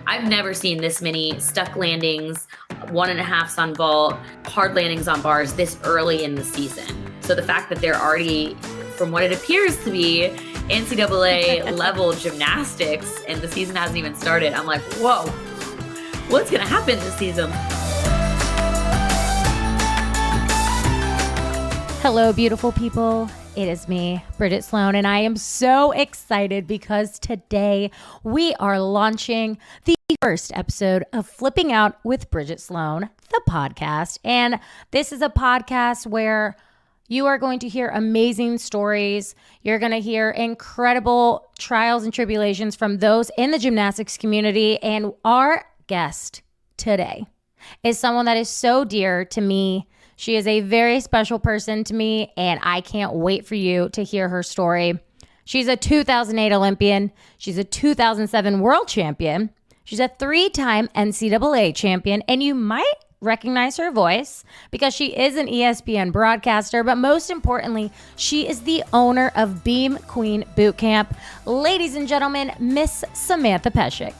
I've never seen this many stuck landings, 1.5s on vault, hard landings on bars this early in the season. So the fact that they're already, from what it appears to be, NCAA level gymnastics and the season hasn't even started, I'm like, whoa, what's going to happen this season? Hello, beautiful people. It is me, Bridget Sloan, and I am so excited because today we are launching the first episode of Flipping Out with Bridget Sloan, the podcast. And this is a podcast where you are going to hear amazing stories. You're going to hear incredible trials and tribulations from those in the gymnastics community. And our guest today is someone that is so dear to me. She is a very special person to me, and I can't wait for you to hear her story. She's a 2008 Olympian. She's a 2007 world champion. She's a 3-time NCAA champion, and you might recognize her voice because she is an ESPN broadcaster, but most importantly, she is the owner of Beam Queen Bootcamp. Ladies and gentlemen, Miss Samantha Peszek.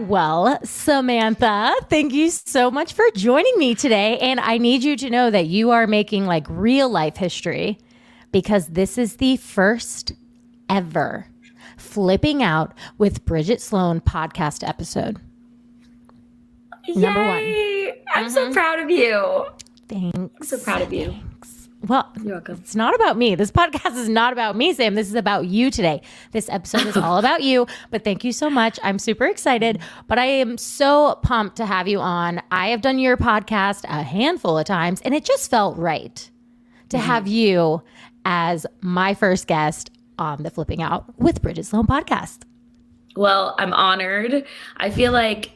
Well, Samantha, thank you so much for joining me today. And I need you to know that you are making like real life history because this is the first ever Flipping Out with Bridget Sloan podcast episode. Yay! Number one. I'm so proud of you. Thanks. I'm so proud of you. Thanks. Well, you're welcome. It's not about me. This podcast is not about me, Sam. This is about you today. This episode is all about you, but thank you so much. I'm super excited, but I am so pumped to have you on. I have done your podcast a handful of times, and it just felt right to have you as my first guest on the Flipping Out with Bridget Sloan podcast. Well, I'm honored. I feel like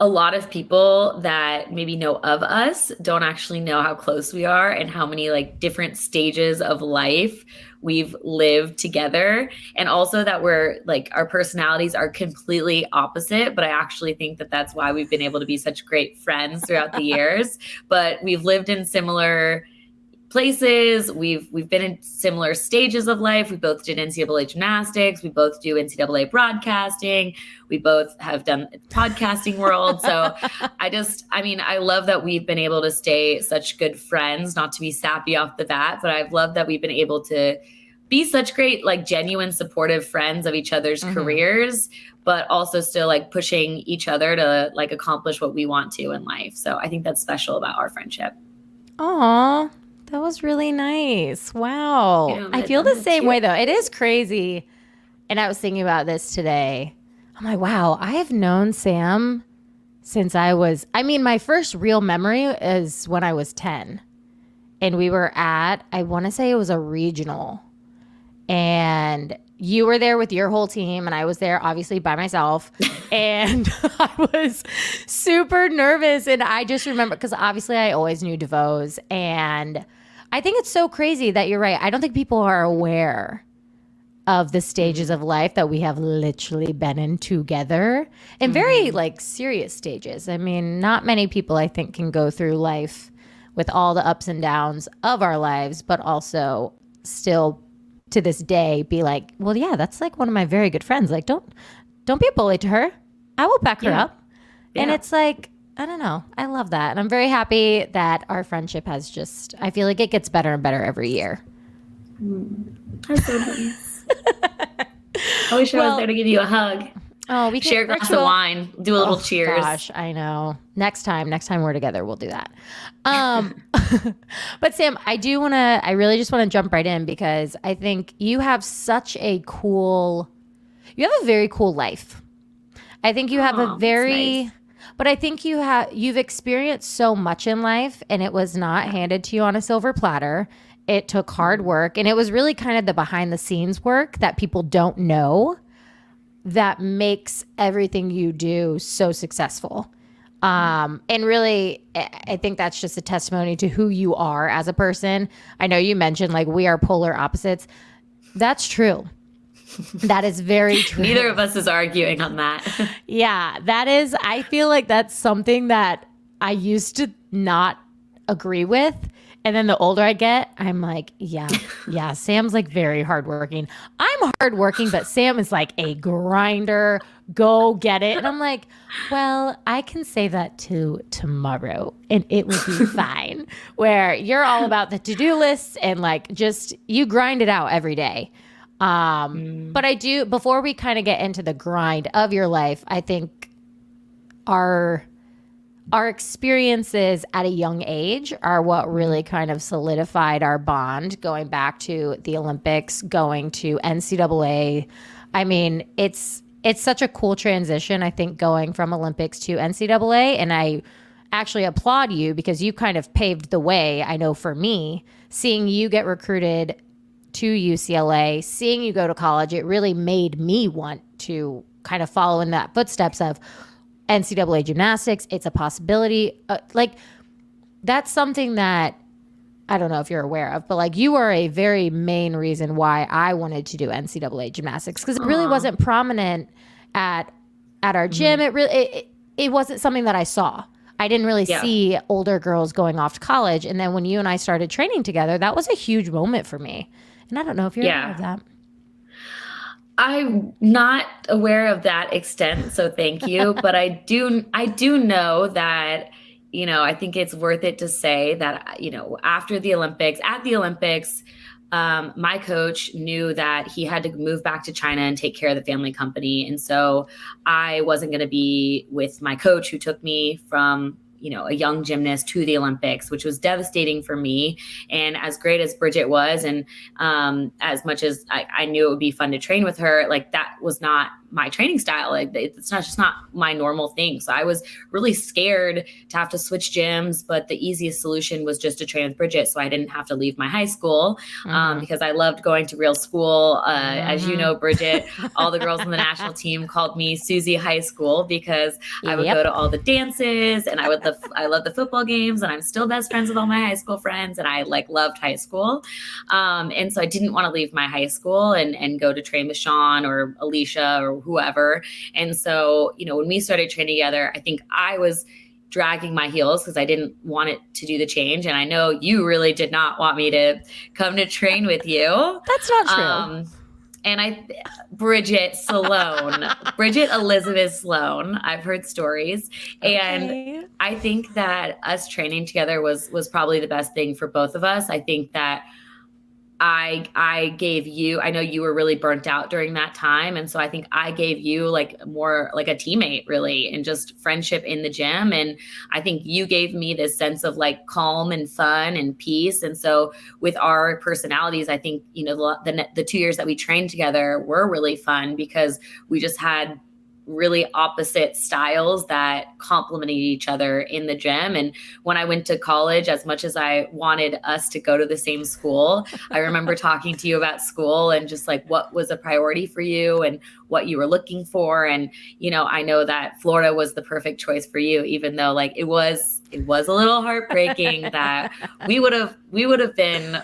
a lot of people that maybe know of us don't actually know how close we are and how many like different stages of life we've lived together. And also that we're like, our personalities are completely opposite, but I actually think that that's why we've been able to be such great friends throughout the years. But we've lived in similar places. We've been in similar stages of life. We both did NCAA gymnastics. We both do NCAA broadcasting. We both have done podcasting world. So I love that we've been able to stay such good friends, not to be sappy off the bat, but I've loved that we've been able to be such great, like genuine supportive friends of each other's careers, but also still like pushing each other to like accomplish what we want to in life. So I think that's special about our friendship. Aw. That was really nice. Wow. Yeah, I feel the same way, though. It is crazy. And I was thinking about this today. I'm like, wow, I have known Sam since my first real memory is when I was 10. And we were at, I want to say it was a regional. And you were there with your whole team, and I was there obviously by myself. And I was super nervous. And I just remember, because obviously I always knew DeVos. And I think it's so crazy that you're right. I don't think people are aware of the stages of life that we have literally been in together, and very like serious stages. I mean, not many people I think can go through life with all the ups and downs of our lives, but also still to this day be like, well, yeah, that's like one of my very good friends. Like, don't be a bully to her. I will back her up. Yeah. And it's like, I don't know. I love that. And I'm very happy that our friendship has just, I feel like it gets better and better every year. That's so nice. I wish I was there to give you a hug. Oh, we can share a glass of wine, do a little cheers. Gosh, I know. Next time we're together, we'll do that. But Sam, I really just want to jump right in because I think you have a very cool life. I think you have nice. But I think you've experienced so much in life, and it was not handed to you on a silver platter. It took hard work, and it was really kind of the behind the scenes work that people don't know that makes everything you do so successful. And really, I think that's just a testimony to who you are as a person. I know you mentioned like we are polar opposites. That's true. That is very true. Neither of us is arguing on that. Yeah, I feel like that's something that I used to not agree with. And then the older I get, I'm like, yeah, Sam's like very hardworking. I'm hardworking, but Sam is like a grinder, go get it. And I'm like, well, I can save that to tomorrow and it will be fine. Where you're all about the to-do lists and like just you grind it out every day. But I do, before we kind of get into the grind of your life, I think our experiences at a young age are what really kind of solidified our bond, going back to the Olympics, going to NCAA. I mean, it's such a cool transition, I think, going from Olympics to NCAA. And I actually applaud you because you kind of paved the way. I know for me, seeing you get recruited to UCLA, seeing you go to college, it really made me want to kind of follow in that footsteps of NCAA gymnastics. It's a possibility. Like that's something that I don't know if you're aware of, but like you are a very main reason why I wanted to do NCAA gymnastics, because it really wasn't prominent at our gym. It wasn't something that I saw. I didn't really see older girls going off to college. And then when you and I started training together, that was a huge moment for me. And I don't know if you're aware of that. I'm not aware of that extent, so thank you. But I do know that, you know, I think it's worth it to say that, you know, at the Olympics, my coach knew that he had to move back to China and take care of the family company. And so I wasn't going to be with my coach who took me from, you know, a young gymnast to the Olympics, which was devastating for me. And as great as Bridget was, and as much as I knew it would be fun to train with her, like that was not my training style. Like it's not my normal thing. So I was really scared to have to switch gyms, but the easiest solution was just to train with Bridget. So I didn't have to leave my high school because I loved going to real school. As you know, Bridget, all the girls on the national team called me Susie High School because I would go to all the dances and I love the football games, and I'm still best friends with all my high school friends. And I like loved high school. And so I didn't want to leave my high school and go to train with Sean or Alicia or whoever. And so, you know, when we started training together, I think I was dragging my heels because I didn't want it to do the change. And I know you really did not want me to come to train with you. That's not true. And Bridget Elizabeth Sloan, I've heard stories. Okay. And I think that us training together was probably the best thing for both of us. I think that I gave you, I know you were really burnt out during that time. And so I think I gave you like more like a teammate really, and just friendship in the gym. And I think you gave me this sense of like calm and fun and peace. And so with our personalities, I think, you know, the 2 years that we trained together were really fun because we just had really opposite styles that complemented each other in the gym. And when I went to college, as much as I wanted us to go to the same school, I remember talking to you about school and just like what was a priority for you and what you were looking for. And, you know, I know that Florida was the perfect choice for you, even though like it was a little heartbreaking that we would have been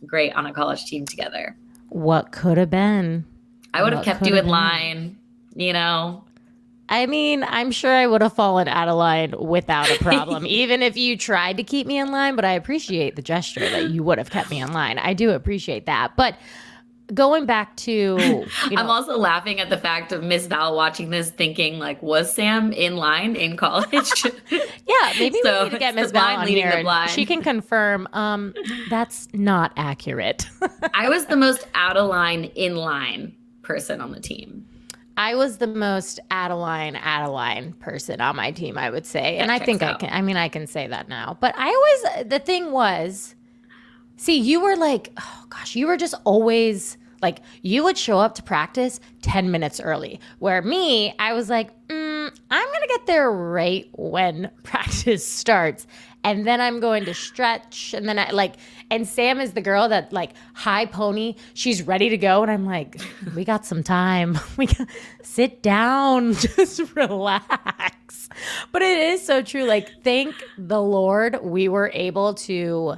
great on a college team together. What could have been? I would have kept you in line. You know, I mean, I'm sure I would have fallen out of line without a problem, even if you tried to keep me in line. But I appreciate the gesture that you would have kept me in line. I do appreciate that. But going back to, you know, I'm also laughing at the fact of Miss Val watching this thinking like, was Sam in line in college? Yeah, maybe we need to get Miss Val on here. She can confirm that's not accurate. I was the most out of line in line person on the team. I was the most out of line person on my team, I would say. And I think I can say that now. But the thing was, see, you were like, oh gosh, you were just always like, you would show up to practice 10 minutes early. Where me, I was like, I'm going to get there right when practice starts. And then I'm going to stretch. And then and Sam is the girl that like high pony, she's ready to go. And I'm like, we got some time. Sit down, just relax. But it is so true. Like, thank the Lord we were able to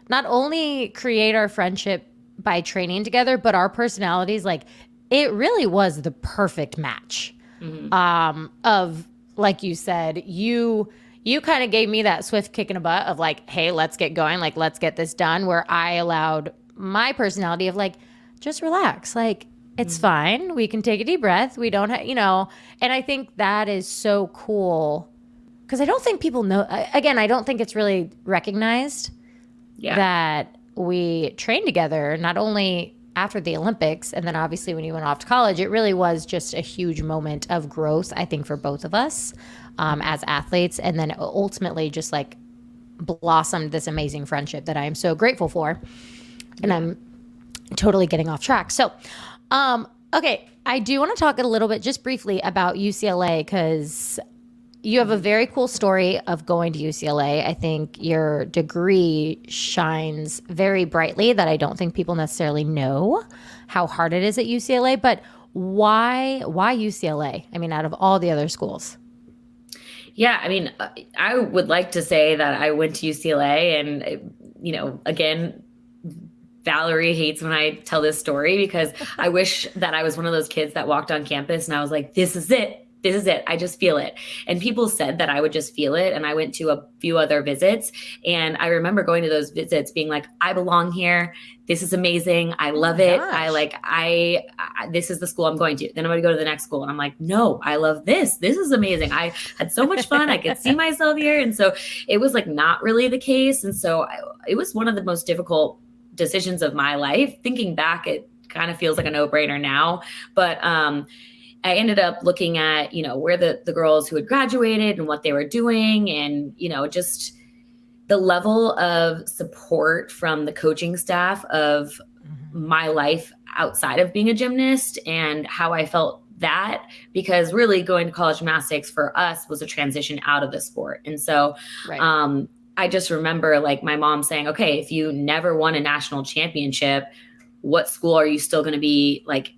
not only create our friendship by training together, but our personalities, like it really was the perfect match. Of, like you said, you kind of gave me that swift kick in the butt of like, hey, let's get going. Like, let's get this done. Where I allowed my personality of like, just relax. Like, It's fine. We can take a deep breath. We don't have, and I think that is so cool because I don't think people know. Again, I don't think it's really recognized that we trained together, not only after the Olympics and then obviously when you went off to college. It really was just a huge moment of growth, I think, for both of us as athletes, and then ultimately just like blossomed this amazing friendship that I am so grateful for. And I'm totally getting off track. So, okay, I do want to talk a little bit just briefly about UCLA because you have a very cool story of going to UCLA. I think your degree shines very brightly that I don't think people necessarily know how hard it is at UCLA. But why UCLA? I mean, out of all the other schools. Yeah, I mean, I would like to say that I went to UCLA and, again, Valerie hates when I tell this story because I wish that I was one of those kids that walked on campus and I was like, this is it. This is it. I just feel it. And people said that I would just feel it. And I went to a few other visits. And I remember going to those visits being like, I belong here. This is amazing. I love it. I this is the school I'm going to. Then I'm going to go to the next school. And I'm like, no, I love this. This is amazing. I had so much fun. I could see myself here. And so it was like not really the case. And so it was one of the most difficult decisions of my life. Thinking back, it kind of feels like a no-brainer now. But I ended up looking at, where the girls who had graduated and what they were doing and, just the level of support from the coaching staff of my life outside of being a gymnast and how I felt that, because really going to college gymnastics for us was a transition out of the sport. And so I just remember like my mom saying, okay, if you never won a national championship, what school are you still going to be like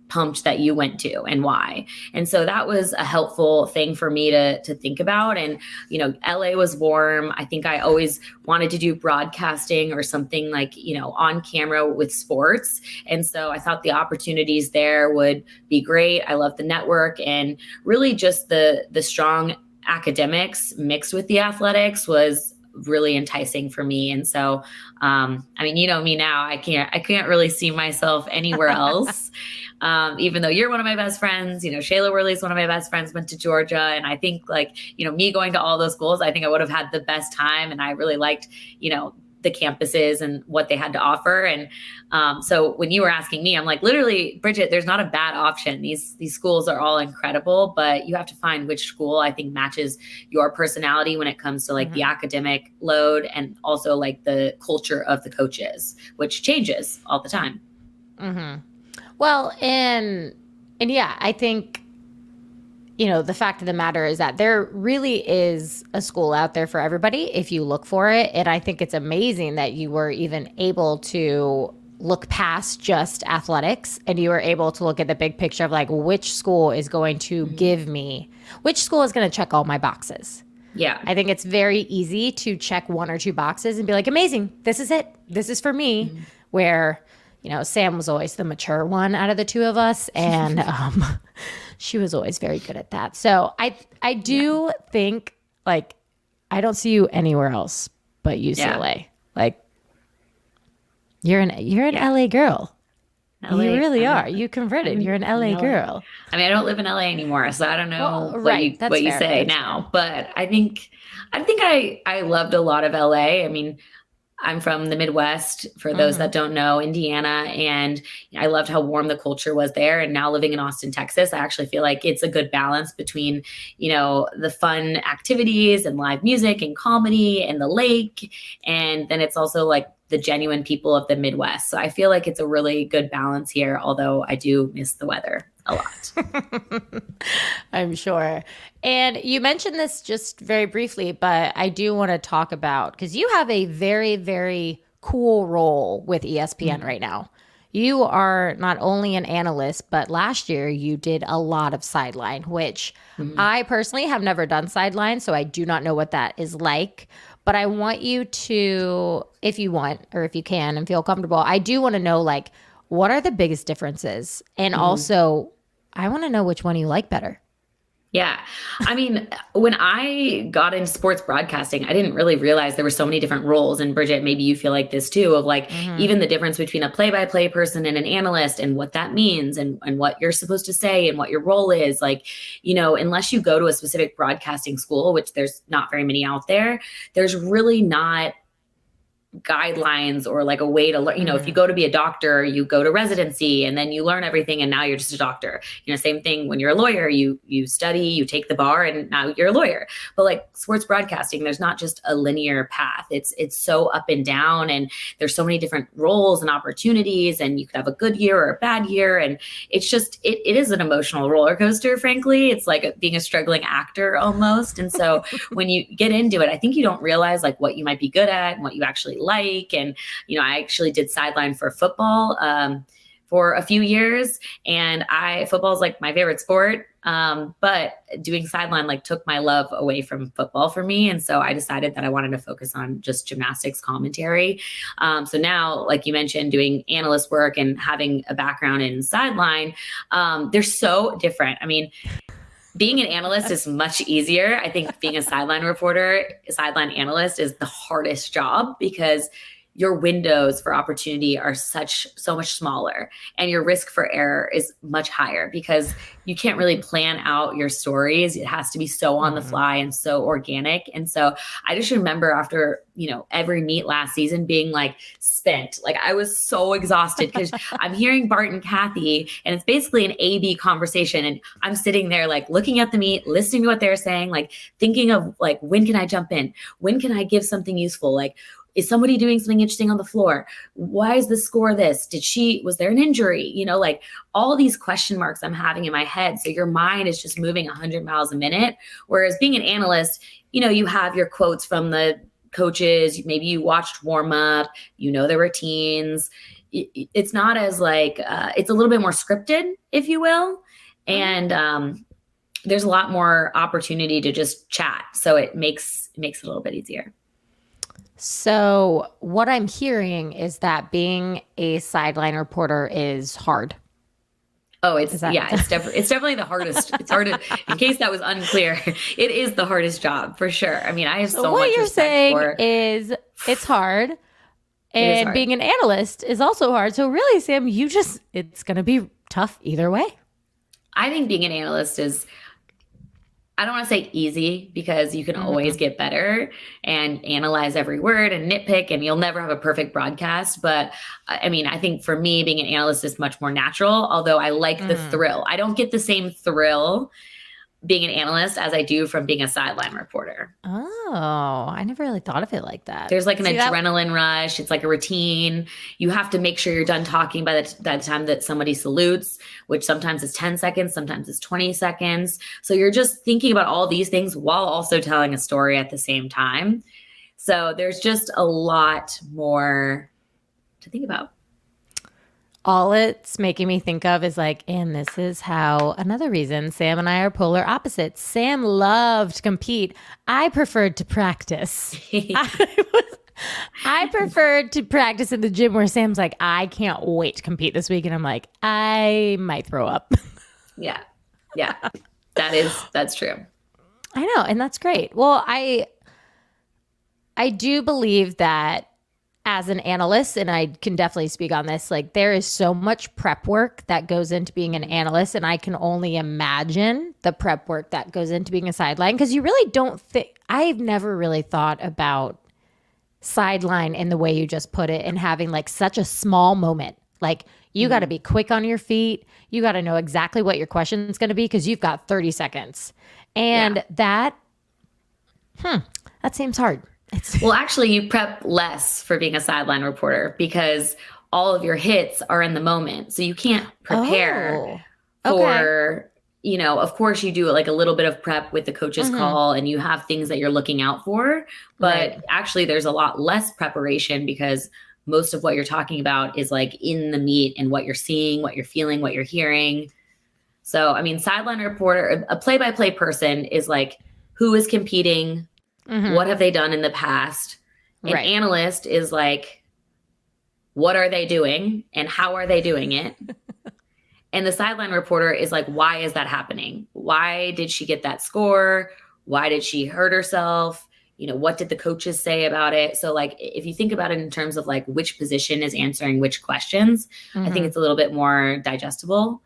pumped that you went to and why? And so that was a helpful thing for me to think about. And, LA was warm. I think I always wanted to do broadcasting or something like, on camera with sports. And so I thought the opportunities there would be great. I love the network and really just the strong academics mixed with the athletics was really enticing for me. And so, me now, I can't really see myself anywhere else. Even though you're one of my best friends, Shayla Worley's one of my best friends, went to Georgia. And I think me going to all those schools, I think I would have had the best time. And I really liked, the campuses and what they had to offer. And so when you were asking me, I'm like, literally, Bridget, there's not a bad option. These schools are all incredible, but you have to find which school I think matches your personality when it comes to like the academic load and also like the culture of the coaches, which changes all the time. Mm-hmm. Well, and yeah, I think, the fact of the matter is that there really is a school out there for everybody if you look for it. And I think it's amazing that you were even able to look past just athletics and you were able to look at the big picture of like which school is going to give me, which school is going to check all my boxes. Yeah. I think it's very easy to check one or two boxes and be like, amazing, this is it. This is for me. Where Sam was always the mature one out of the two of us. And she was always very good at that. So I do think like, I don't see you anywhere else but UCLA. Like you're an LA girl. LA, you really are. You converted. You're an LA girl. I mean, I don't live in LA anymore, so I don't know what you say now. But I think I loved a lot of LA. I mean, I'm from the Midwest, for those that don't know, Indiana, and I loved how warm the culture was there. And now living in Austin, Texas, I actually feel like it's a good balance between, the fun activities and live music and comedy and the lake. And then it's also like the genuine people of the Midwest. So I feel like it's a really good balance here, although I do miss the weather a lot. I'm sure. And you mentioned this just very briefly, but I do want to talk about, because you have a very, very cool role with ESPN right now. You are not only an analyst, but last year you did a lot of sideline, which I personally have never done sideline, so I do not know what that is like. But I want you to, if you want, or if you can and feel comfortable, I do want to know, like, what are the biggest differences? And also, I want to know which one you like better. Yeah. I mean, when I got into sports broadcasting, I didn't really realize there were so many different roles. And Bridget, maybe you feel like this too, of like Mm-hmm. even the difference between a play-by-play person and an analyst and what that means and what you're supposed to say and what your role is. Like, unless you go to a specific broadcasting school, which there's not very many out there, there's really not guidelines or like a way to learn. If you go to be a doctor, you go to residency and then you learn everything and now you're just a doctor. Same thing when you're a lawyer, you study, you take the bar, and now you're a lawyer. But like sports broadcasting, there's not just a linear path. It's so up and down, and there's so many different roles and opportunities, and you could have a good year or a bad year, and it's just it is an emotional roller coaster. Frankly, it's like being a struggling actor almost. And so when you get into it, I think you don't realize like what you might be good at and what you actually like. And, I actually did sideline for football for a few years, and football is like my favorite sport. But doing sideline like took my love away from football for me. And so I decided that I wanted to focus on just gymnastics commentary. So now, like you mentioned, doing analyst work and having a background in sideline, they're so different. I mean, being an analyst is much easier. I think being a sideline analyst is the hardest job because your windows for opportunity are so much smaller, and your risk for error is much higher because you can't really plan out your stories. It has to be so on the fly and so organic. And so I just remember after, every meet last season being like spent, like I was so exhausted because I'm hearing Bart and Kathy, and it's basically an A-B conversation. And I'm sitting there like looking at the meet, listening to what they're saying, like thinking of like, when can I jump in? When can I give something useful? Like, is somebody doing something interesting on the floor? Why is the score this? Was there an injury? Like all these question marks I'm having in my head. So your mind is just moving 100 miles a minute. Whereas being an analyst, you have your quotes from the coaches. Maybe you watched warm up, their routines. It's not as like, it's a little bit more scripted, if you will. And there's a lot more opportunity to just chat. So it makes it a little bit easier. So what I'm hearing is that being a sideline reporter is hard. Oh, it's definitely the hardest. It's hard to, in case that was unclear, it is the hardest job for sure. I mean, I have so much what you're respect saying for. is it's hard, and being an analyst is also hard. So really, Sam, it's going to be tough either way. I think being an analyst is, I don't want to say easy because you can always get better and analyze every word and nitpick, and you'll never have a perfect broadcast. But I mean, I think for me, being an analyst is much more natural, although I like the thrill. I don't get the same thrill being an analyst as I do from being a sideline reporter. Oh, I never really thought of it like that. There's like an adrenaline rush. It's like a routine. You have to make sure you're done talking by the time that somebody salutes, which sometimes is 10 seconds, sometimes it's 20 seconds. So you're just thinking about all these things while also telling a story at the same time. So there's just a lot more to think about. All it's making me think of is like, and this is how another reason Sam and I are polar opposites. Sam loved to compete. I preferred to practice. I preferred to practice in the gym, where Sam's like, I can't wait to compete this week. And I'm like, I might throw up. Yeah. That's true. I know. And that's great. Well, I do believe that as an analyst, and I can definitely speak on this, like there is so much prep work that goes into being an analyst, and I can only imagine the prep work that goes into being a sideline, because you really don't think, I've never really thought about sideline in the way you just put it, and having like such a small moment. Like you got to be quick on your feet. You got to know exactly what your question is going to be because you've got 30 seconds. And that seems hard. Well, actually, you prep less for being a sideline reporter because all of your hits are in the moment. So you can't prepare for, of course you do like a little bit of prep with the coach's call, and you have things that you're looking out for. But actually, there's a lot less preparation because most of what you're talking about is like in the meet and what you're seeing, what you're feeling, what you're hearing. So, I mean, sideline reporter, a play-by-play person is like, who is competing? What have they done in the past? An analyst is like, what are they doing and how are they doing it? And the sideline reporter is like, why is that happening? Why did she get that score? Why did she hurt herself? What did the coaches say about it? So like, if you think about it in terms of like which position is answering which questions, I think it's a little bit more digestible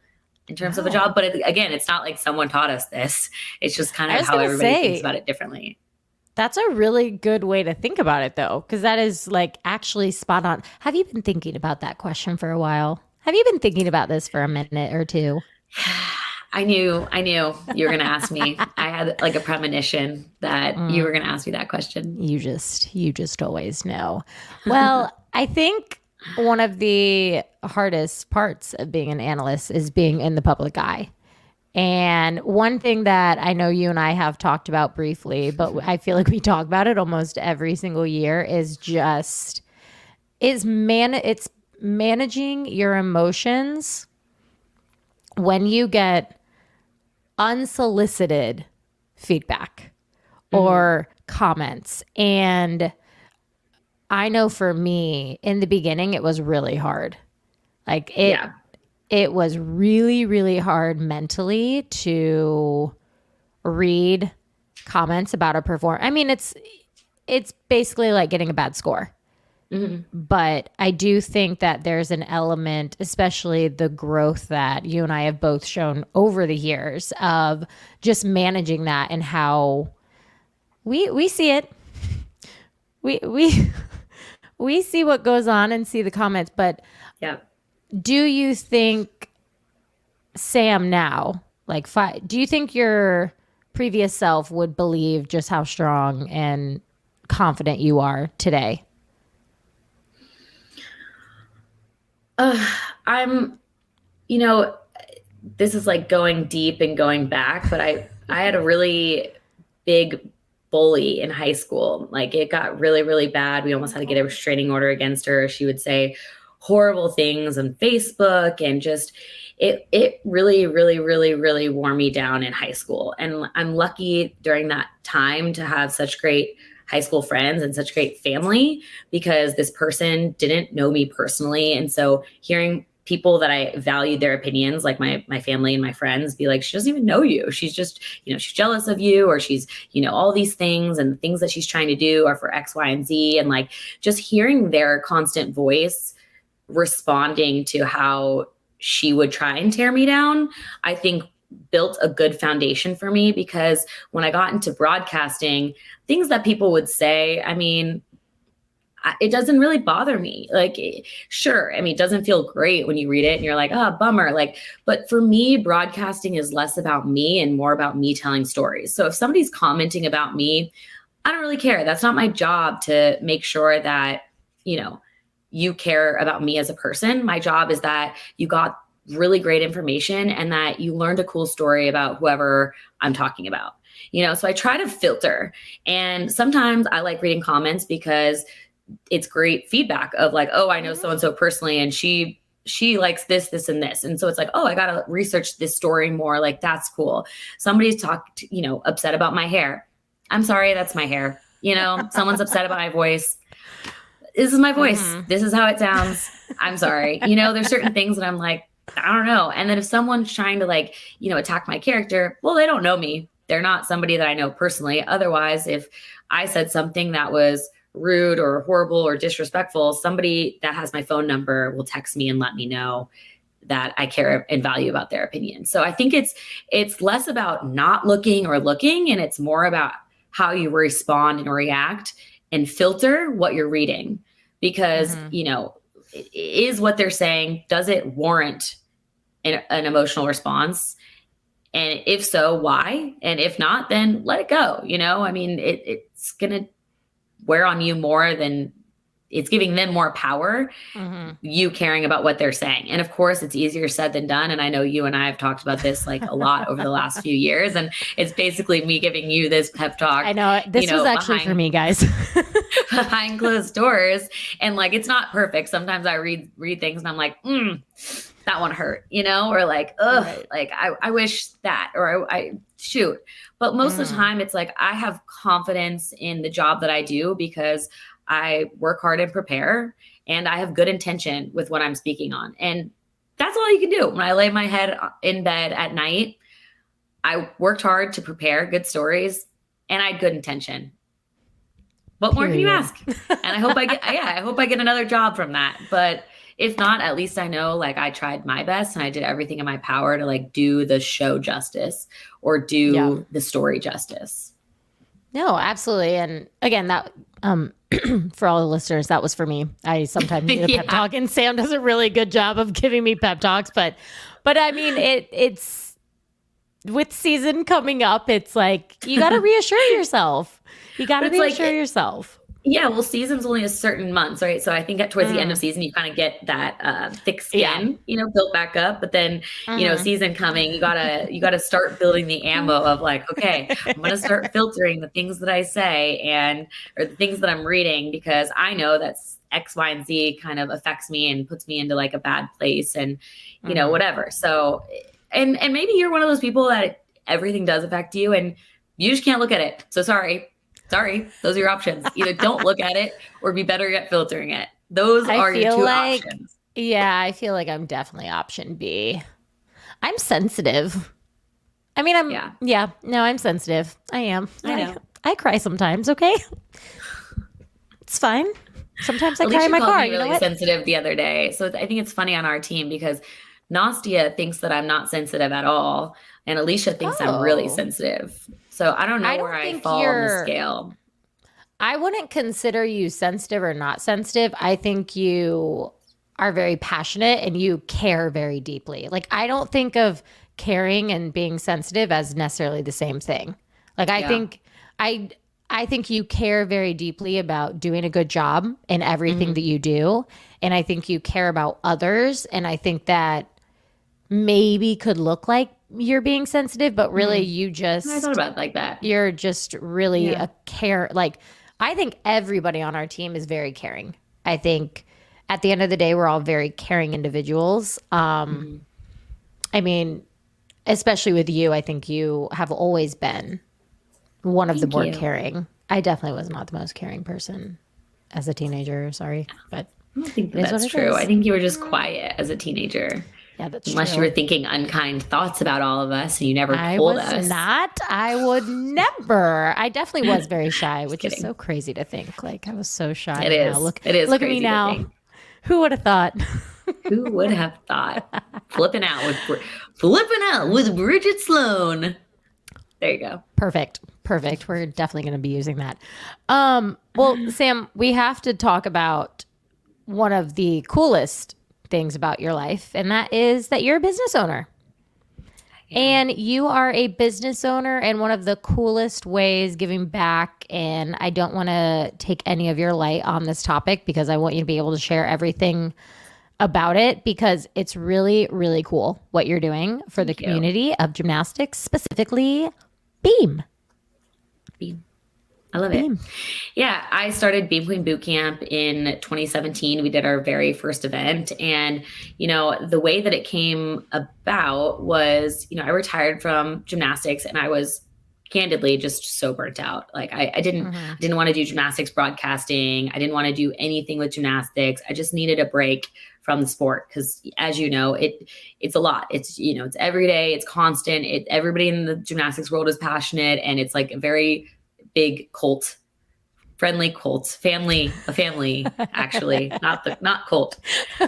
in terms of a job. But again, it's not like someone taught us this. It's just kind of how everybody thinks about it differently. That's a really good way to think about it, though, because that is like actually spot on. Have you been thinking about that question for a while? Have you been thinking about this for a minute or two? I knew you were going to ask me. I had like a premonition that you were going to ask me that question. You just always know. Well, I think one of the hardest parts of being an analyst is being in the public eye. And one thing that I know you and I have talked about briefly, but I feel like we talk about it almost every single year, it's managing your emotions when you get unsolicited feedback or comments. And I know for me, in the beginning, it was really hard. Like it was really, really hard mentally to read comments about a performance. I mean, it's basically like getting a bad score. But I do think that there's an element, especially the growth that you and I have both shown over the years, of just managing that and how we see it. We see what goes on and see the comments. But do you think Sam now, like do you think your previous self would believe just how strong and confident you are today? This is like going deep and going back, but I had a really big bully in high school. Like it got really, really bad. We almost had to get a restraining order against her. She would say horrible things on Facebook, and just, it really, really, really, really wore me down in high school. And I'm lucky during that time to have such great high school friends and such great family, because this person didn't know me personally. And so hearing people that I valued their opinions, like my family and my friends, be like, she doesn't even know you. She's just, she's jealous of you, or she's, all these things, and the things that she's trying to do are for X, Y, and Z. And like, just hearing their constant voice responding to how she would try and tear me down, I think built a good foundation for me. Because when I got into broadcasting, things that people would say, I mean, it doesn't really bother me. Like, sure, I mean, it doesn't feel great when you read it and you're like, oh, bummer. Like, but for me, broadcasting is less about me and more about me telling stories. So if somebody's commenting about me, I don't really care. That's not my job to make sure that, you care about me as a person. My job is that you got really great information and that you learned a cool story about whoever I'm talking about. So I try to filter. And sometimes I like reading comments because it's great feedback of like, oh, I know so-and-so personally, and she likes this, this, and this. And so it's like, oh, I got to research this story more. Like, that's cool. Somebody's talked, upset about my hair. I'm sorry, that's my hair. Someone's upset about my voice. This is my voice. This is how it sounds. I'm sorry. There's certain things that I'm like, I don't know. And then if someone's trying to like, attack my character, well, they don't know me. They're not somebody that I know personally. Otherwise, if I said something that was rude or horrible or disrespectful, somebody that has my phone number will text me and let me know that I care and value about their opinion. So I think it's less about not looking or looking, and it's more about how you respond and react and filter what you're reading. Because, is what they're saying, does it warrant an emotional response? And if so, why? And if not, then let it go. I mean, it's going to wear on you more than it's giving them more power, you caring about what they're saying. And of course, it's easier said than done. And I know you and I have talked about this like a lot over the last few years. And it's basically me giving you this pep talk. I know. This was actually for me, guys. Behind closed doors. And like, it's not perfect. Sometimes I read things and I'm like, that one hurt, or like, ugh, right. Like I wish that, or I shoot. But most of the time it's like, I have confidence in the job that I do because I work hard and prepare, and I have good intention with what I'm speaking on. And That's all you can do. When I lay my head in bed at night, I worked hard to prepare good stories and I had good intention. What more can you Period. ask? And I hope I get another job from that. But if not, at least I know like I tried my best and I did everything in my power to like do the show justice or Yeah. do the story justice. No, absolutely. And again, that for all the listeners, that was for me. I sometimes need a pep talk, and Sam does a really good job of giving me pep talks. But I mean, it's with season coming up. It's like you got to reassure yourself. You got to reassure yourself. Yeah, well, season's only a certain months, right? So I think towards the end of season, you kind of get that thick skin, built back up. But then, season coming, you gotta start building the ammo of like, okay, I'm gonna start filtering the things that I say or the things that I'm reading because I know that's X, Y, and Z kind of affects me and puts me into like a bad place and whatever. So, and maybe you're one of those people that everything does affect you and you just can't look at it. So sorry, those are your options. Either don't look at it or be better at filtering it. Those are your two options. Yeah, I feel like I'm definitely option B. I'm sensitive. I mean, I'm sensitive. I am. I know. I cry sometimes, okay? It's fine. Sometimes I cry in my car. You know what? Sensitive the other day. So I think it's funny on our team because Nastia thinks that I'm not sensitive at all. And Alicia thinks I'm really sensitive. So I don't know where I fall on the scale. I wouldn't consider you sensitive or not sensitive. I think you are very passionate and you care very deeply. Like I don't think of caring and being sensitive as necessarily the same thing. Like I think you care very deeply about doing a good job in everything that you do. And I think you care about others. And I think that maybe could look like you're being sensitive, but really you just I thought about it like that. You're just really a care. Like I think everybody on our team is very caring. I think at the end of the day, we're all very caring individuals. I mean, especially with you, I think you have always been one of the more caring. I definitely was not the most caring person as a teenager. Sorry, but I don't think that's true. I think you were just quiet as a teenager. Yeah, that's Unless true. you were thinking unkind thoughts about all of us and you never told us. I was not. I would never. I definitely was very shy, which is so crazy to think. Like I was so shy. It is. It is. Look at me now. Who would have thought? Who would have thought? Flipping out with Bridget Sloan. There you go. Perfect. We're definitely going to be using that. Well, Sam, we have to talk about one of the coolest things about your life, and that is that you're a business owner. And you are a business owner and one of the coolest ways giving back. And I don't want to take any of your light on this topic because I want you to be able to share everything about it because it's really, really cool what you're doing for the community of gymnastics, specifically Beam. I love it. Yeah, I started Beam Queen Bootcamp in 2017. We did our very first event. And, the way that it came about was, I retired from gymnastics and I was candidly just so burnt out. Like I didn't want to do gymnastics broadcasting. I didn't want to do anything with gymnastics. I just needed a break from the sport because as you know, it's a lot. It's, it's every day, it's constant. Everybody in the gymnastics world is passionate and it's like a very big friendly family actually, not cult,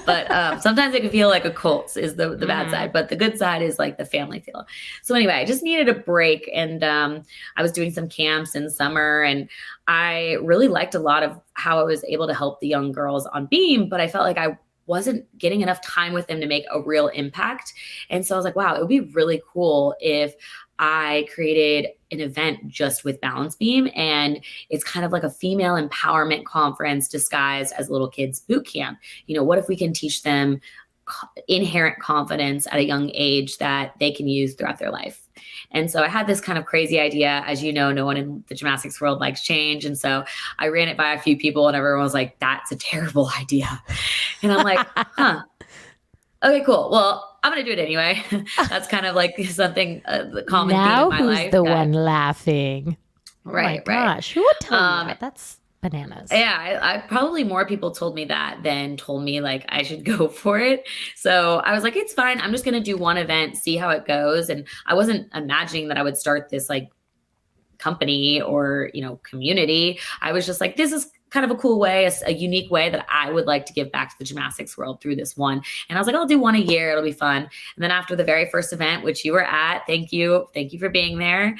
but sometimes it can feel like a cult is the bad side, but the good side is like the family feel. So anyway, I just needed a break and I was doing some camps in summer and I really liked a lot of how I was able to help the young girls on Beam, but I felt like I wasn't getting enough time with them to make a real impact. And so I was like, wow, it would be really cool if I created an event just with Balance Beam. And it's kind of like a female empowerment conference disguised as little kids boot camp. What if we can teach them inherent confidence at a young age that they can use throughout their life? And so I had this kind of crazy idea. As you know, no one in the gymnastics world likes change. And so I ran it by a few people and everyone was like, that's a terrible idea. And I'm like, okay, cool. Well, I'm going to do it anyway. That's kind of like something, the common theme in my life. Now who's the one laughing? Right, oh my gosh. Who would tell you that? bananas. Yeah, I probably more people told me that than told me like I should go for it. So I was like, it's fine. I'm just going to do one event, see how it goes. And I wasn't imagining that I would start this like company or, community. I was just like, this is kind of a cool way, a unique way that I would like to give back to the gymnastics world through this one. And I was like, I'll do one a year. It'll be fun. And then after the very first event, which you were at, thank you for being there.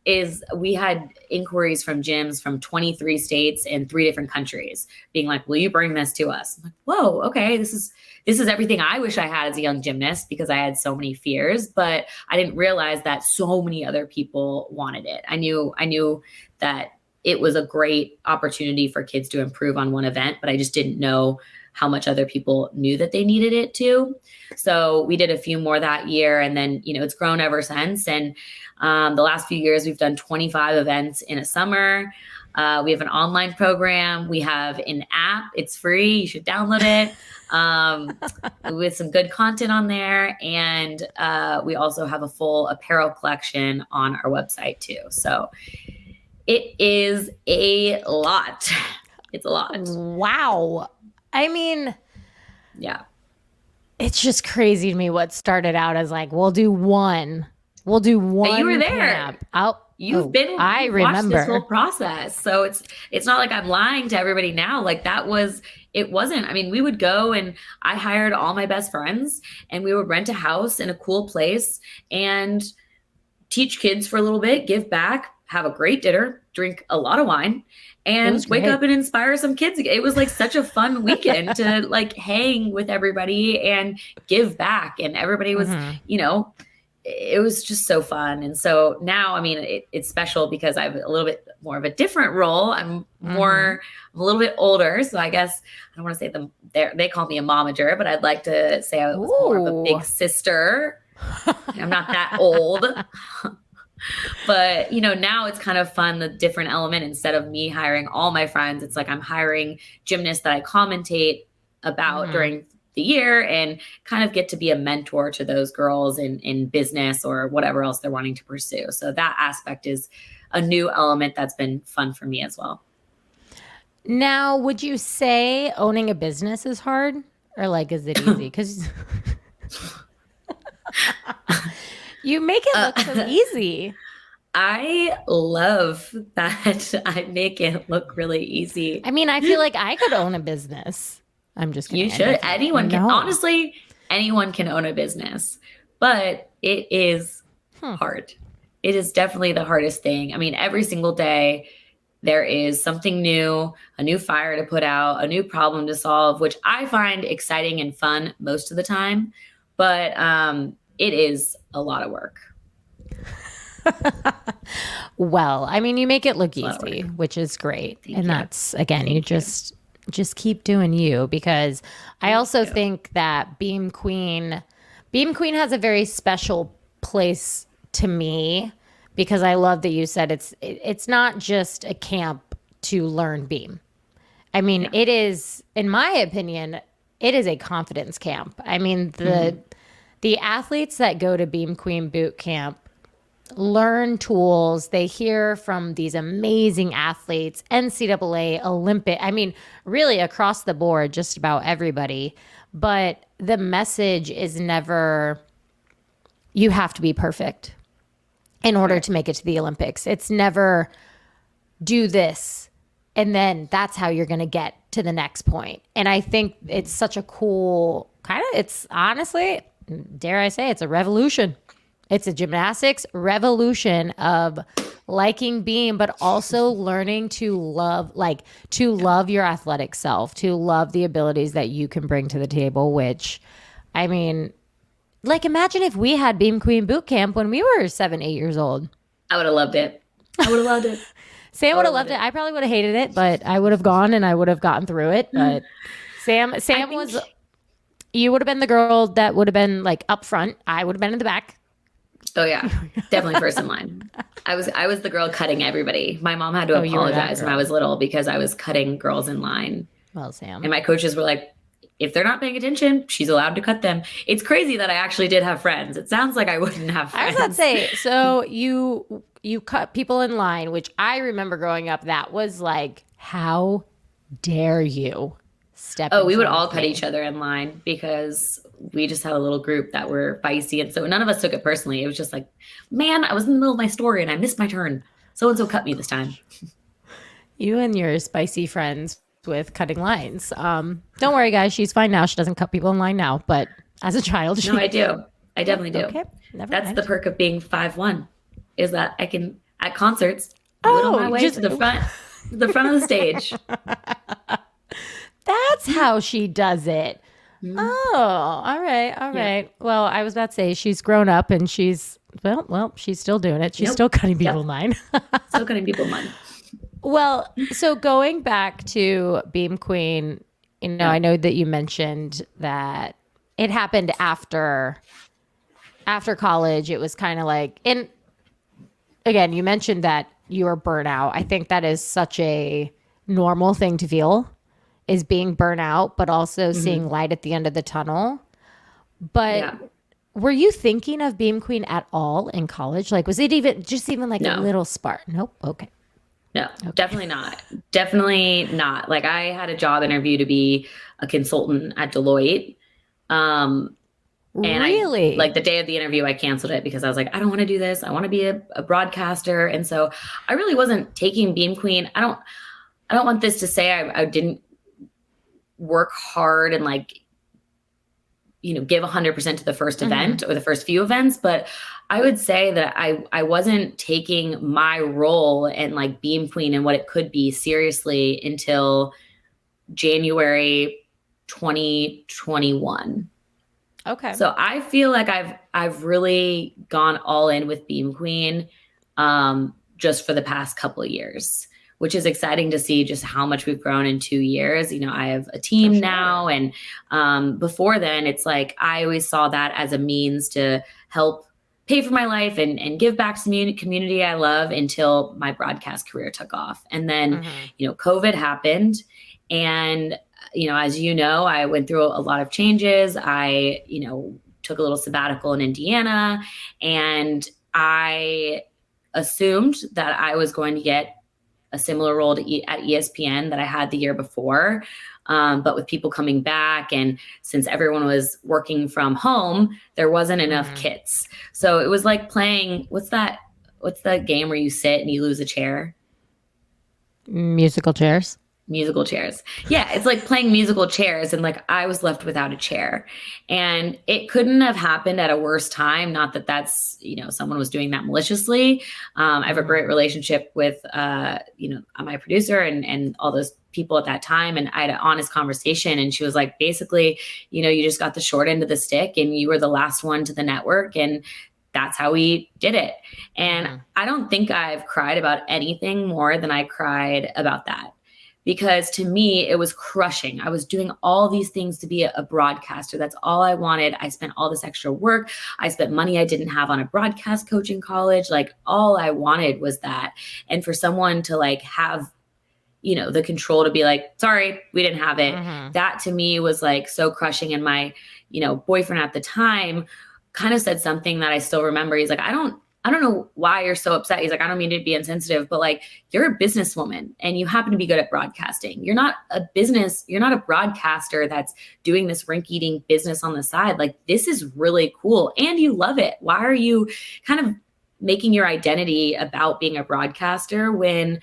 Is we had inquiries from gyms from 23 states and 3 different countries being like, will you bring this to us? I'm like, whoa, okay. This is everything I wish I had as a young gymnast because I had so many fears, but I didn't realize that so many other people wanted it. I knew that it was a great opportunity for kids to improve on one event, but I just didn't know how much other people knew that they needed it too. So we did a few more that year, and then, it's grown ever since. And the last few years, we've done 25 events in a summer. We have an online program. We have an app. It's free. You should download it with some good content on there. And we also have a full apparel collection on our website too. So it is a lot. It's a lot. Wow. I mean, yeah, it's just crazy to me what started out as like, we'll do one. But you were there. You've watched this whole process. So it's not like I'm lying to everybody now. Like it wasn't. I mean, we would go and I hired all my best friends and we would rent a house in a cool place and teach kids for a little bit, give back, have a great dinner, drink a lot of wine, and wake up and inspire some kids. It was like such a fun weekend to like hang with everybody and give back. And everybody was, it was just so fun. And so now, I mean, it's special because I have a little bit more of a different role. I'm a little bit older. So I guess I don't want to say they call me a momager, but I'd like to say I was more of a big sister. I'm not that old. But, now it's kind of fun, the different element. Instead of me hiring all my friends, it's like I'm hiring gymnasts that I commentate about during the year and kind of get to be a mentor to those girls in business or whatever else they're wanting to pursue. So that aspect is a new element that's been fun for me as well. Now, would you say owning a business is hard, or like, is it easy? Because you make it look so easy. I love that I make it look really easy. I mean, I feel like I could own a business. I'm just kidding. You should. Anyone can. Honestly, anyone can own a business, but it is hard. It is definitely the hardest thing. I mean, every single day there is something new, a new fire to put out, a new problem to solve, which I find exciting and fun most of the time. But it is a lot of work. Well, I mean, you make it look easy, which is great. And that's, again, you just keep doing you, because I also think that Beam Queen has a very special place to me, because I love that you said it's not just a camp to learn beam. I mean, it is, in my opinion, it is a confidence camp. I mean, the athletes that go to Beam Queen Bootcamp learn tools. They hear from these amazing athletes, NCAA, Olympic. I mean, really across the board, just about everybody. But the message is never, you have to be perfect in order to make it to the Olympics. It's never do this, and then that's how you're going to get to the next point. And I think it's such a cool it's honestly, dare I say, it's a revolution. It's a gymnastics revolution of liking beam, but also learning to love your athletic self, to love the abilities that you can bring to the table, which, I mean, like, imagine if we had Beam Queen Bootcamp when we were 7, 8 years old. I would have loved it. I would have loved it. Sam would have loved it. I probably would have hated it, but I would have gone and I would have gotten through it. But Sam you would have been the girl that would have been like up front. I would have been in the back. Oh yeah, definitely first in line. I was the girl cutting everybody. My mom had to apologize when I was little because I was cutting girls in line. Well, Sam. And my coaches were like, if they're not paying attention, she's allowed to cut them. It's crazy that I actually did have friends. It sounds like I wouldn't have friends. I was about to say, so you you cut people in line, which I remember growing up, that was like, how dare you step Oh, in we would front all of cut me? each other in line because we just had a little group that were feisty. And so none of us took it personally. It was just like, man, I was in the middle of my story and I missed my turn. So-and-so cut me this time. You and your spicy friends with cutting lines. Don't worry, guys. She's fine now. She doesn't cut people in line now. But as a child, No, she. I do. I definitely do. Okay, never That's the mind. perk of being 5'1", is that I can, at concerts, whittle my Oh, way just to the front of the stage. that's how she does it. Mhm. Oh, all right, all Yeah. right. Well, I was about to say she's grown up and she's she's still doing it. She's Nope. still cutting people Yep. in line. Still cutting people in line. Well, so going back to Beam Queen, Yeah. I know that you mentioned that it happened after college. It was kind of like, and again, you mentioned that you were burnout. I think that is such a normal thing to feel, is being burnout, but also seeing light at the end of the tunnel. But Yeah. were you thinking of Beam Queen at all in college? Like, was it even like a No. little spark? Nope. Okay. No, definitely not. Definitely not. Like I had a job interview to be a consultant at Deloitte. And Really? like the day of the interview, I canceled it because I was like, I don't want to do this. I want to be a broadcaster. And so I really wasn't taking Beam Queen. I don't want this to say I didn't work hard and like, give 100% to the first event or the first few events. But I would say that I wasn't taking my role and like Beam Queen and what it could be seriously until January 2021. Okay. So I feel like I've really gone all in with Beam Queen just for the past couple of years, which is exciting to see just how much we've grown in 2 years. I have a team now. And before then, it's like I always saw that as a means to help pay for my life and give back to the community I love until my broadcast career took off. And then, COVID happened. And as you know, I went through a lot of changes. I, took a little sabbatical in Indiana, and I assumed that I was going to get a similar role at ESPN that I had the year before. But with people coming back, and since everyone was working from home, there wasn't enough kits. So it was like playing, what's that game where you sit and you lose a chair? Musical chairs. Musical chairs. Yeah, it's like playing musical chairs, and like I was left without a chair, and it couldn't have happened at a worse time. Not that that's someone was doing that maliciously. I have a great relationship with my producer and all those people at that time, and I had an honest conversation, and she was like, basically, you just got the short end of the stick, and you were the last one to the network, and that's how we did it. And I don't think I've cried about anything more than I cried about that. Because to me, it was crushing. I was doing all these things to be a broadcaster. That's all I wanted. I spent all this extra work. I spent money I didn't have on a broadcast coach in college. Like all I wanted was that. And for someone to like have, the control to be like, sorry, we didn't have it. That to me was like so crushing. And my, boyfriend at the time kind of said something that I still remember. He's like, I don't know why you're so upset. He's like, I don't mean to be insensitive, but like, you're a businesswoman and you happen to be good at broadcasting. You're not a broadcaster that's doing this rink-eating business on the side. Like, this is really cool and you love it. Why are you kind of making your identity about being a broadcaster when,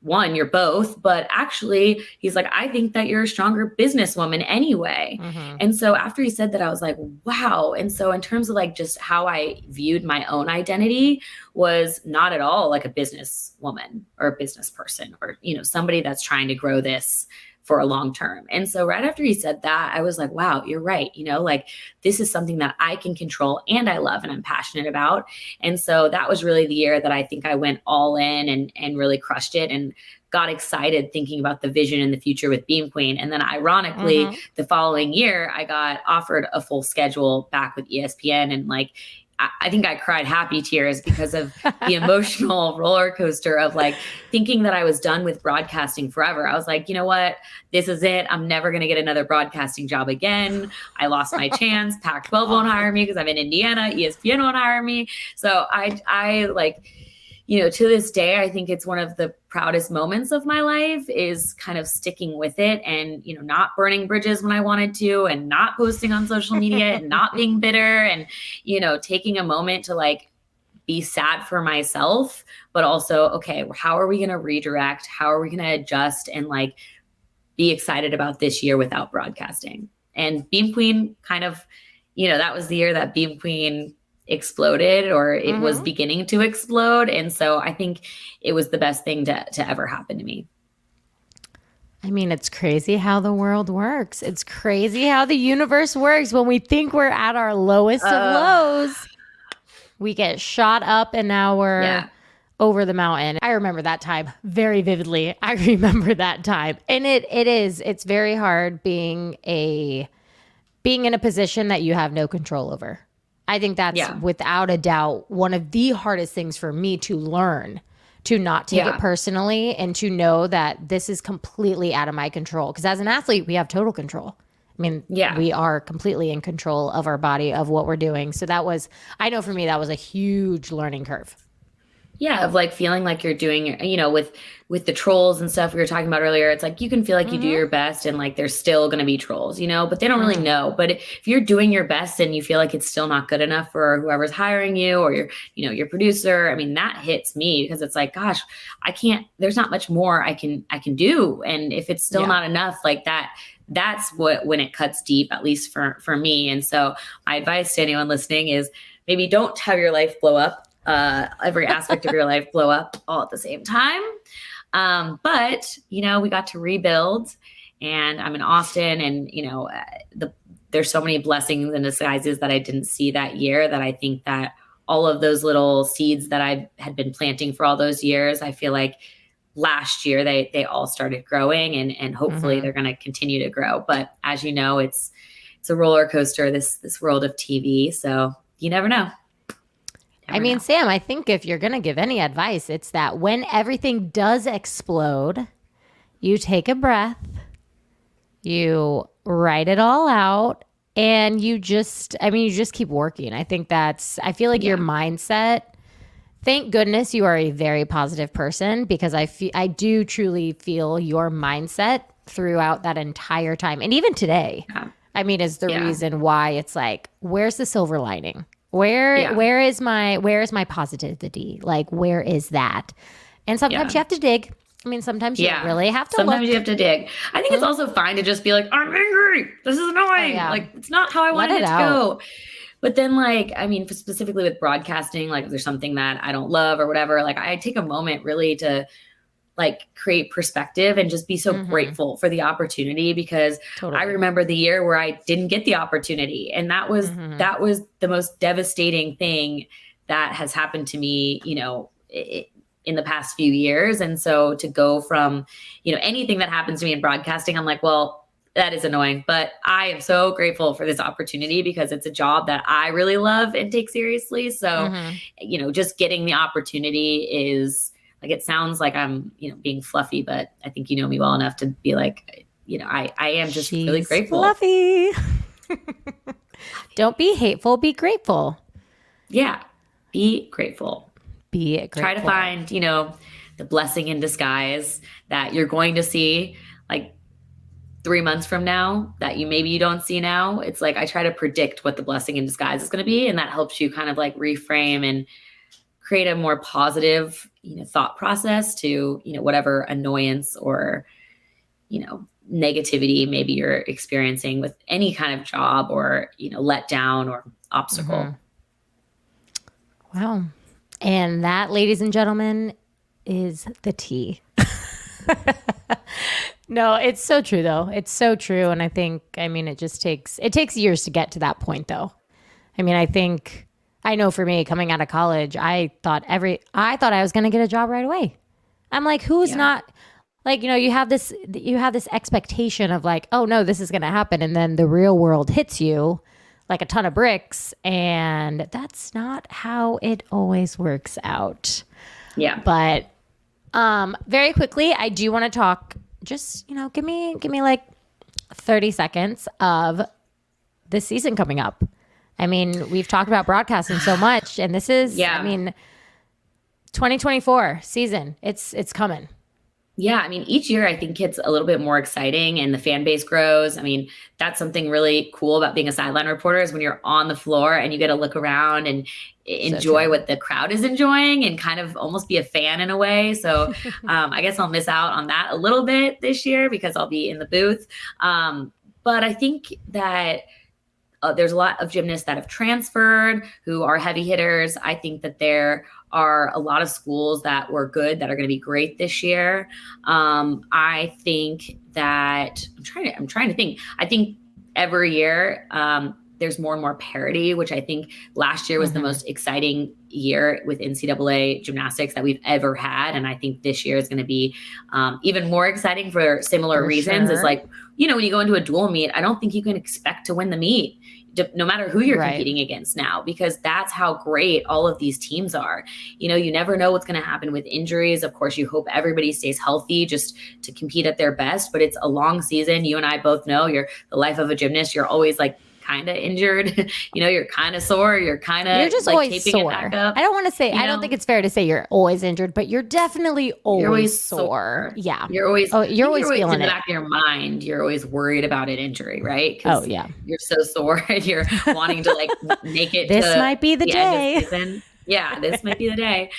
one, you're both, but actually he's like, I think that you're a stronger businesswoman anyway. And so after he said that, I was like, wow. And so in terms of like just how I viewed my own identity was not at all like a businesswoman or a business person or, somebody that's trying to grow this for a long term. And so right after he said that, I was like, wow, you're right. Like this is something that I can control and I love and I'm passionate about. And so that was really the year that I think I went all in and really crushed it and got excited thinking about the vision in the future with Beam Queen. And then ironically, the following year, I got offered a full schedule back with ESPN. And like, I think I cried happy tears because of the emotional roller coaster of like thinking that I was done with broadcasting forever. I was like, you know what? This is it. I'm never going to get another broadcasting job again. I lost my chance. Pac-12 won't hire me because I'm in Indiana. ESPN won't hire me. So I like, to this day, I think it's one of the proudest moments of my life is kind of sticking with it and, not burning bridges when I wanted to and not posting on social media and not being bitter and, taking a moment to like be sad for myself, but also, okay, how are we going to redirect? How are we going to adjust and like be excited about this year without broadcasting? And Beam Queen kind of, that was the year that Beam Queen exploded, or it was beginning to explode. And so I think it was the best thing to ever happen to me. I mean, it's crazy how the world works. It's crazy how the universe works. When we think we're at our lowest of lows, we get shot up and now we're over the mountain. I remember that time very vividly. I remember that time. And it's very hard being in a position that you have no control over. I think that's without a doubt one of the hardest things for me to learn, to not take it personally and to know that this is completely out of my control. Because as an athlete, we have total control. I mean, we are completely in control of our body, of what we're doing. So I know for me, that was a huge learning curve. Yeah, of like feeling like you're doing, with the trolls and stuff we were talking about earlier, it's like you can feel like you do your best and like there's still going to be trolls, but they don't really know. But if you're doing your best and you feel like it's still not good enough for whoever's hiring you or your producer, I mean, that hits me because it's like, gosh, there's not much more I can do. And if it's still not enough like that, that's when it cuts deep, at least for me. And so my advice to anyone listening is maybe don't have your life blow up. Every aspect of your life blow up all at the same time. But, we got to rebuild and I'm in Austin and, there's so many blessings and disguises that I didn't see that year that I think that all of those little seeds that I had been planting for all those years, I feel like last year they all started growing and hopefully they're going to continue to grow. But as you know, it's a roller coaster, this world of TV. So you never know. I mean, Sam, I think if you're going to give any advice, it's that when everything does explode, you take a breath, you write it all out, and you just keep working. I think I feel like your mindset, thank goodness you are a very positive person because I do truly feel your mindset throughout that entire time. And even today, is the reason why it's like, where's the silver lining? Where is my positivity? Like, where is that? And sometimes you have to dig. I mean, sometimes you really have to Sometimes you have to dig. I think it's also fine to just be like, I'm angry. This is annoying. Like, it's not how I wanted it to go. But then specifically with broadcasting, like if there's something that I don't love or whatever, like I take a moment really to like create perspective and just be so grateful for the opportunity because I remember the year where I didn't get the opportunity. And that was the most devastating thing that has happened to me, in the past few years. And so to go from, anything that happens to me in broadcasting, I'm like, well, that is annoying, but I am so grateful for this opportunity because it's a job that I really love and take seriously. So, just getting the opportunity is, like, it sounds like I'm, being fluffy, but I think you know me well enough to be like, I am just really grateful. Fluffy. Don't be hateful, be grateful. Yeah. Be grateful. Be grateful. Try to find, the blessing in disguise that you're going to see like 3 months from now that maybe you don't see now. It's like, I try to predict what the blessing in disguise is going to be. And that helps you kind of like reframe and create a more positive, thought process to, whatever annoyance or, negativity maybe you're experiencing with any kind of job or, let down or obstacle. Wow. And that, ladies and gentlemen, is the tea. No, it's so true though. It's so true. And I think, it takes years to get to that point though. I know for me coming out of college, I thought I was going to get a job right away. I'm like, who's not like, you have this expectation of like, oh no, this is going to happen. And then the real world hits you like a ton of bricks. And that's not how it always works out. Yeah. But very quickly, I do want to talk just, give me like 30 seconds of the season coming up. We've talked about broadcasting so much, and this is, 2024 season. It's coming. Yeah, I mean, each year I think it's a little bit more exciting and the fan base grows. I mean, that's something really cool about being a sideline reporter is when you're on the floor and you get to look around and enjoy what the crowd is enjoying and kind of almost be a fan in a way. So I guess I'll miss out on that a little bit this year because I'll be in the booth. But I think that there's a lot of gymnasts that have transferred who are heavy hitters. I think that there are a lot of schools that were good that are going to be great this year. I think that I'm trying to think. I think every year there's more and more parity, which I think last year was the most exciting year with NCAA gymnastics that we've ever had. And I think this year is going to be even more exciting for similar reasons. It's like, when you go into a dual meet, I don't think you can expect to win the meet, no matter who you're competing against now, because that's how great all of these teams are. You never know what's going to happen with injuries. Of course, you hope everybody stays healthy just to compete at their best, but it's a long season. You and I both know the life of a gymnast. You're always like kind of injured, you're kind of sore. You're just like always sore. I don't want to say, I don't think it's fair to say you're always injured, but you're definitely always sore. Yeah. You're always feeling in the back of your mind. You're always worried about an injury, right? Oh yeah. You're so sore and you're wanting to like make it. This might be the day. Yeah, this might be the day.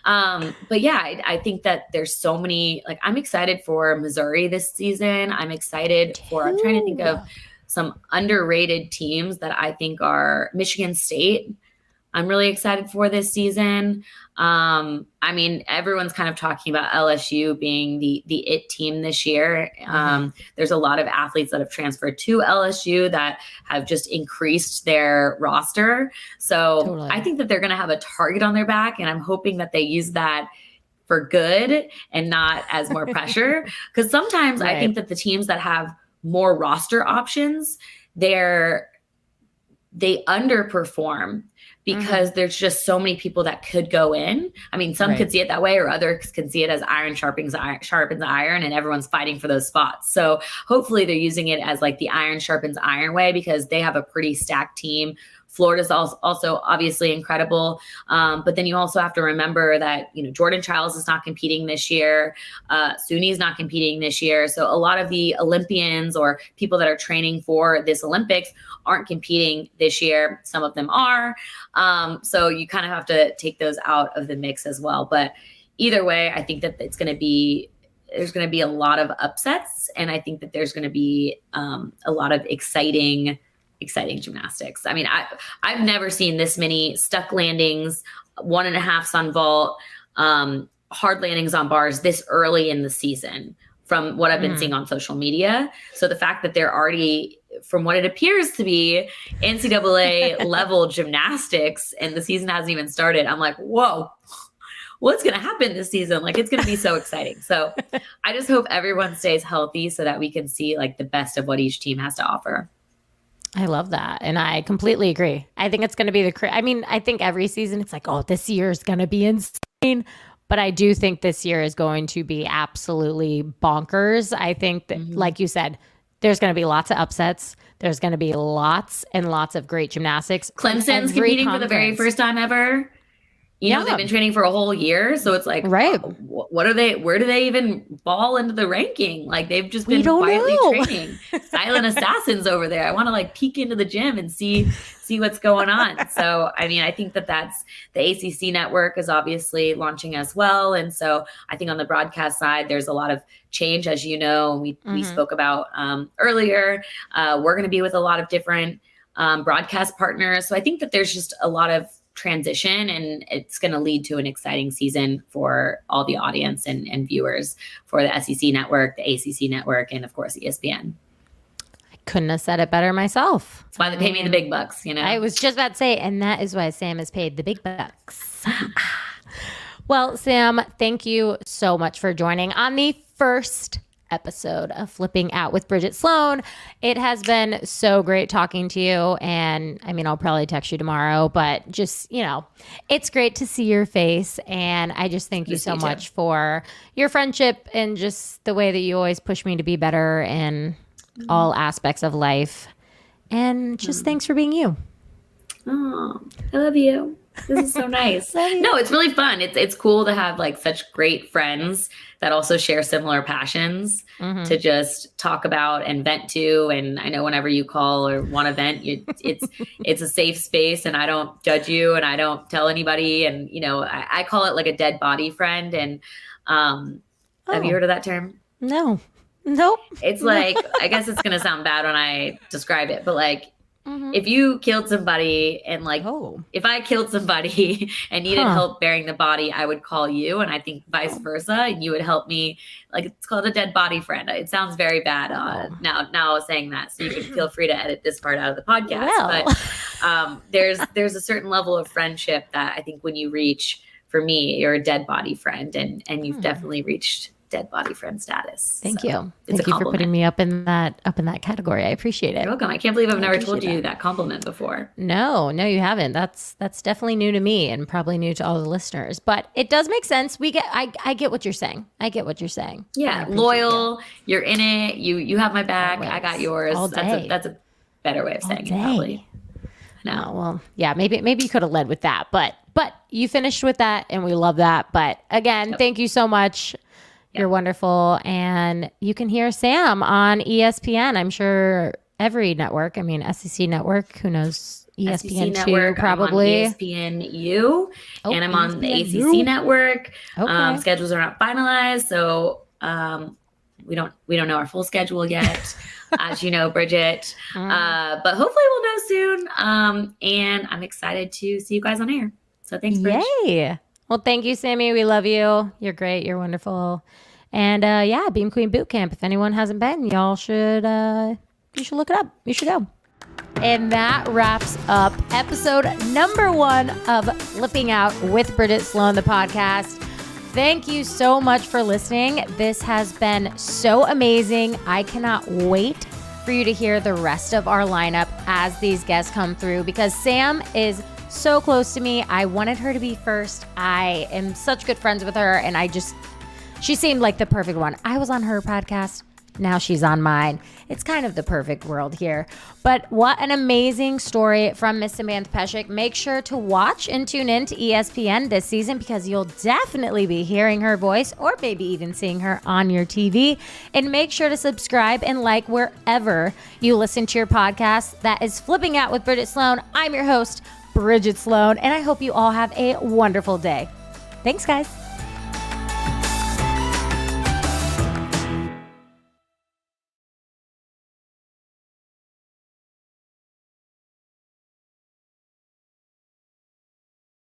But yeah, I think that there's so many, like I'm excited for Missouri this season. I'm excited I'm trying to think of some underrated teams that I think are Michigan State. I'm really excited for this season. I mean, everyone's kind of talking about LSU being the it team this year. There's a lot of athletes that have transferred to LSU that have just increased their roster. So I think that they're going to have a target on their back, and I'm hoping that they use that for good and not as more pressure. Because sometimes I think that the teams that have more roster options, they underperform because there's just so many people that could go in. I mean, some could see it that way, or others can see it as iron sharpens iron, and everyone's fighting for those spots. So hopefully they're using it as like the iron sharpens iron way, because they have a pretty stacked team. Florida's also obviously incredible. But then you also have to remember that, Jordan Childs is not competing this year. Suni's not competing this year. So a lot of the Olympians or people that are training for this Olympics aren't competing this year. Some of them are. So you kind of have to take those out of the mix as well. But either way, I think that there's going to be a lot of upsets. And I think that there's going to be a lot of exciting gymnastics. I mean, I've never seen this many stuck landings, 1.5 sun vault, hard landings on bars this early in the season from what I've been seeing on social media. So the fact that they're already, from what it appears to be, NCAA level gymnastics and the season hasn't even started, I'm like, whoa, what's going to happen this season? Like, it's going to be so exciting. So I just hope everyone stays healthy so that we can see like the best of what each team has to offer. I love that. And I completely agree. I think it's going to be I think every season it's like, oh, this year is going to be insane. But I do think this year is going to be absolutely bonkers. I think that, like you said, there's going to be lots of upsets. There's going to be lots and lots of great gymnastics. Clemson's competing for the very first time ever. They've been training for a whole year. So it's like, what are they, where do they even fall into the ranking? Like they've just been quietly training. Silent assassins over there. I want to like peek into the gym and see what's going on. So, I mean, I think that's the ACC network is obviously launching as well. And so I think on the broadcast side, there's a lot of change, as you know, we spoke about earlier. We're going to be with a lot of different broadcast partners. So I think that there's just a lot of transition, and it's going to lead to an exciting season for all the audience and viewers for the SEC network, the ACC network, and of course ESPN. I couldn't have said it better myself. That's why they pay me the big bucks, I was just about to say, and that is why Sam is paid the big bucks. Well, Sam, thank you so much for joining on the first episode of Flipping Out with Bridget Sloan. It has been so great talking to you. And I mean, I'll probably text you tomorrow, but just, it's great to see your face. And I just thank you so much for your friendship and just the way that you always push me to be better in all aspects of life. And just thanks for being you. Oh, I love you. This is so nice. Love you. No, it's really fun. It's cool to have like such great friends that also share similar passions to just talk about and vent to. And I know whenever you call or want to vent, it's a safe space, and I don't judge you and I don't tell anybody. And I call it like a dead body friend. And have you heard of that term? No. Nope. It's like, I guess it's gonna sound bad when I describe it, but like, if you killed somebody and like, if I killed somebody and needed help burying the body, I would call you, and I think vice versa, and you would help me. Like, it's called a dead body friend. It sounds very bad now saying that, so you can feel free to edit this part out of the podcast. But there's a certain level of friendship that I think when you reach, for me, you're a dead body friend, and you've definitely reached dead body friend status. Thank you. Thank you for putting me up in that category. I appreciate it. You're welcome. I can't believe I've never told you that compliment before. No, you haven't. That's definitely new to me and probably new to all the listeners. But it does make sense. I get what you're saying. Yeah, loyal. You're in it. You have my back. Always. I got yours. All day. That's a better way of saying it, probably. No. Oh, well, yeah, maybe you could have led with that, but you finished with that, and we love that. But again, thank you so much. You're wonderful. And you can hear Sam on ESPN. I'm sure every network. I mean, SEC network, who knows? ESPN network, probably. I'm on ESPNU, and I'm on the ACC network. Okay. Schedules are not finalized, so we don't know our full schedule yet, as you know, Bridget. But hopefully we'll know soon. And I'm excited to see you guys on air. So thanks, Bridget. Yay. Well, thank you, Sammy. We love you. You're great. You're wonderful. And Beam Queen Bootcamp. If anyone hasn't been, y'all should look it up. You should go. And that wraps up episode number 1 of Flipping Out with Bridget Sloan, the podcast. Thank you so much for listening. This has been so amazing. I cannot wait for you to hear the rest of our lineup as these guests come through, because Sam is so close to me. I wanted her to be first. I am such good friends with her, and she seemed like the perfect one. I was on her podcast. Now she's on mine. It's kind of the perfect world here. But what an amazing story from Miss Samantha Peszek. Make sure to watch and tune in to ESPN this season, because you'll definitely be hearing her voice, or maybe even seeing her on your TV. And make sure to subscribe and like wherever you listen to your podcast. That is Flipping Out with Bridget Sloan. I'm your host, Bridget Sloan, and I hope you all have a wonderful day. Thanks, guys.